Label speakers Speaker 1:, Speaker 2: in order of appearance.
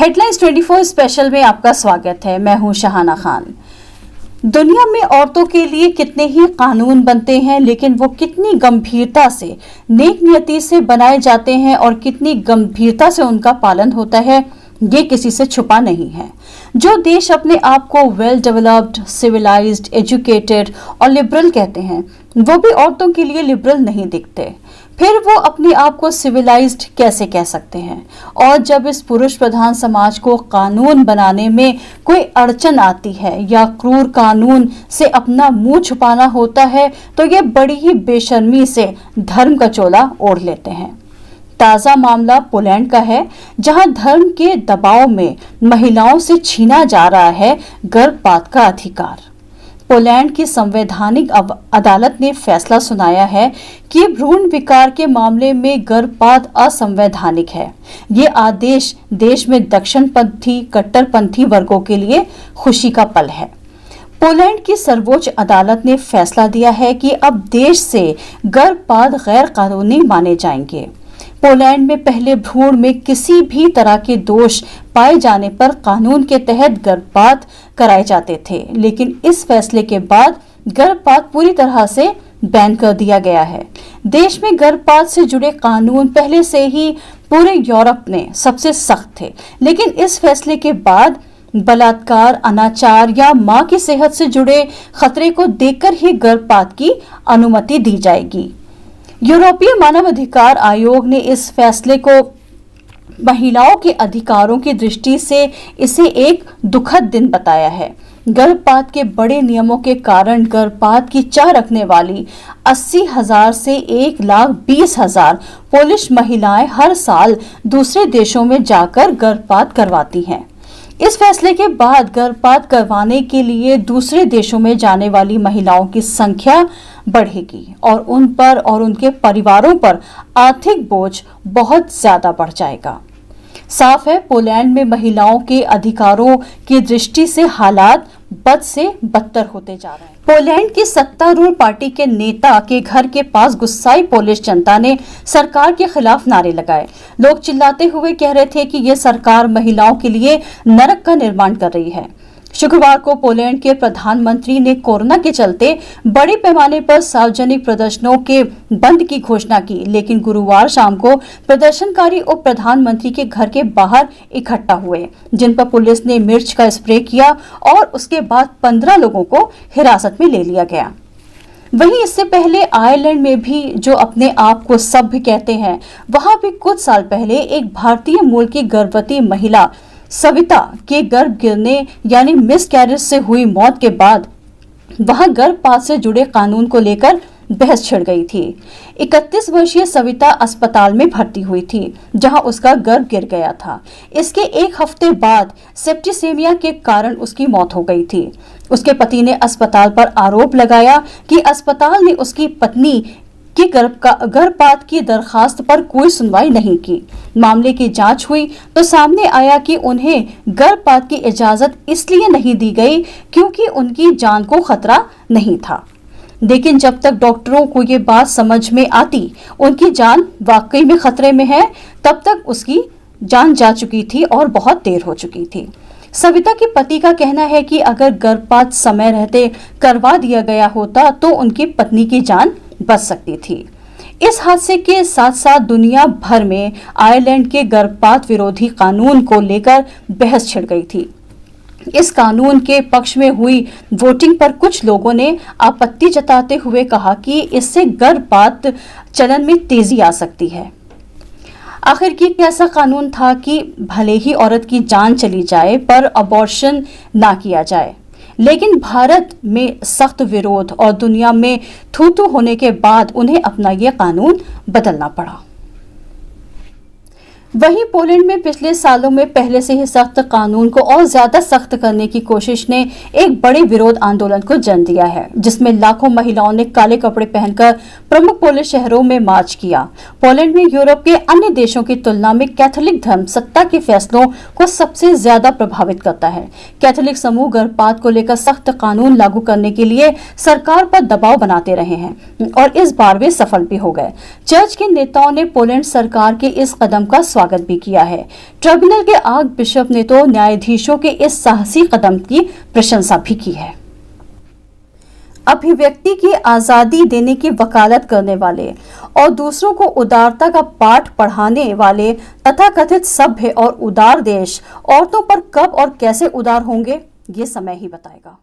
Speaker 1: Headlines 24 special में आपका स्वागत है। मैं हूं शहाना खान। दुनिया में औरतों के लिए कितने ही कानून बनते हैं, लेकिन वो कितनी गंभीरता से, नेक नियति से बनाए जाते हैं और कितनी गंभीरता से उनका पालन होता है, ये किसी से छुपा नहीं है। जो देश अपने आप को वेल डेवलप्ड, सिविलाइज्ड, एजुकेटेड और लिबरल कहते हैं, वो भी औरतों के लिए लिबरल नहीं दिखते। फिर वो अपने आप को सिविलाइज्ड कैसे कह सकते हैं? और जब इस पुरुष प्रधान समाज को कानून बनाने में कोई अड़चन आती है या क्रूर कानून से अपना मुंह छुपाना होता है, तो ये बड़ी ही बेशर्मी से धर्म का चोला ओढ़ लेते हैं। ताज़ा मामला पोलैंड का है, जहां धर्म के दबाव में महिलाओं से छीना जा रहा है गर्भपात का अधिकार। पोलैंड की संवैधानिक अदालत ने फैसला सुनाया है कि भ्रूण विकार के मामले में गर्भपात असंवैधानिक है। ये आदेश देश में दक्षिणपंथी कट्टरपंथी वर्गों के लिए खुशी का पल है। पोलैंड की सर्वोच्च अदालत ने फैसला दिया है कि अब देश से गर्भपात गैर कानूनी माने जाएंगे। पोलैंड में पहले भ्रूण में किसी भी तरह के दोष पाए जाने पर कानून के तहत गर्भपात कराए जाते थे, लेकिन इस फैसले के बाद गर्भपात पूरी तरह से बैन कर दिया गया है। देश में गर्भपात से जुड़े कानून पहले से ही पूरे यूरोप में सबसे सख्त थे, लेकिन इस फैसले के बाद बलात्कार, अनाचार या मां की सेहत से जुड़े खतरे को देखकर ही गर्भपात की अनुमति दी जाएगी। यूरोपीय मानवाधिकार आयोग ने इस फैसले को महिलाओं के अधिकारों की दृष्टि से इसे एक दुखद दिन बताया है। गर्भपात के बड़े नियमों के कारण गर्भपात की चाह रखने वाली 80,000 से 1,20,000 पोलिश महिलाएं हर साल दूसरे देशों में जाकर गर्भपात करवाती हैं। इस फैसले के बाद गर्भपात करवाने के लिए दूसरे देशों में जाने वाली महिलाओं की संख्या बढ़ेगी और उन पर और उनके परिवारों पर आर्थिक बोझ बहुत ज्यादा बढ़ जाएगा। साफ है, पोलैंड में महिलाओं के अधिकारों की दृष्टि से हालात बद से बदतर होते जा रहे हैं। पोलैंड की सत्तारूढ़ पार्टी के नेता के घर के पास गुस्साई पोलिश जनता ने सरकार के खिलाफ नारे लगाए। लोग चिल्लाते हुए कह रहे थे कि यह सरकार महिलाओं के लिए नरक का निर्माण कर रही है। शुक्रवार को पोलैंड के प्रधानमंत्री ने कोरोना के चलते बड़े पैमाने पर सार्वजनिक प्रदर्शनों के बंद की घोषणा की, लेकिन गुरुवार शाम को प्रदर्शनकारी उप प्रधानमंत्री के घर के बाहर इकट्ठा हुए, जिन पर पुलिस ने मिर्च का स्प्रे किया और उसके बाद 15 लोगों को हिरासत में ले लिया गया। वहीं इससे पहले आयरलैंड में भी, जो अपने आप को सभ्य कहते हैं, वहां भी कुछ साल पहले एक भारतीय मूल की गर्भवती महिला सविता के गर्भ गिरने यानी मिसकैरेज से हुई मौत के बाद वहां गर्भपात से जुड़े कानून को लेकर बहस छिड़ गई थी। 31 वर्षीय सविता अस्पताल में भर्ती हुई थी, जहां उसका गर्भ गिर गया था। इसके एक हफ्ते बाद सेप्टिसेमिया के कारण उसकी मौत हो गई थी। उसके पति ने अस्पताल पर आरोप लगाया कि अस्पताल ने उसकी पत्नी की गर्भपात की दरखास्त पर कोई सुनवाई नहीं की। मामले की जांच हुई तो सामने आया कि उन्हें गर्भपात की इजाजत इसलिए नहीं दी गई क्योंकि उनकी जान को खतरा नहीं था। लेकिन जब तक डॉक्टरों को ये बात समझ में आती उनकी जान वाकई में खतरे में है, तब तक उसकी जान जा चुकी थी और बहुत देर हो चुकी थी। सविता के पति का कहना है कि अगर गर्भपात समय रहते करवा दिया गया होता तो उनकी पत्नी की जान बच सकती थी। इस हादसे के साथ साथ दुनिया भर में आयरलैंड के गर्भपात विरोधी कानून को लेकर बहस छिड़ गई थी। इस कानून के पक्ष में हुई वोटिंग पर कुछ लोगों ने आपत्ति जताते हुए कहा कि इससे गर्भपात चलन में तेजी आ सकती है। आखिर की ऐसा कानून था कि भले ही औरत की जान चली जाए पर अबॉर्शन ना किया जाए, लेकिन भारत में सख्त विरोध और दुनिया में थू-थू होने के बाद उन्हें अपना यह कानून बदलना पड़ा। वहीं पोलैंड में पिछले सालों में पहले से ही सख्त कानून को और ज्यादा सख्त करने की कोशिश ने एक बड़े विरोध आंदोलन को जन्म दिया है, जिसमें लाखों महिलाओं ने काले कपड़े पहनकर प्रमुख पोलिश शहरों में मार्च किया। पोलैंड में यूरोप के अन्य देशों की तुलना में कैथोलिक धर्म सत्ता के फैसलों को सबसे ज्यादा प्रभावित करता है। कैथोलिक समूह गर्भपात को लेकर सख्त कानून लागू करने के लिए सरकार पर दबाव बनाते रहे हैं और इस बार वे सफल भी हो गए। चर्च के नेताओं ने पोलैंड सरकार के इस कदम का स्वागत भी किया है। ट्रिब्यूनल के आर्क बिशप ने तो न्यायाधीशों के इस साहसी कदम की प्रशंसा भी की है। अभिव्यक्ति की आजादी देने की वकालत करने वाले और दूसरों को उदारता का पाठ पढ़ाने वाले तथाकथित सभ्य और उदार देश औरतों पर कब और कैसे उदार होंगे, ये समय ही बताएगा।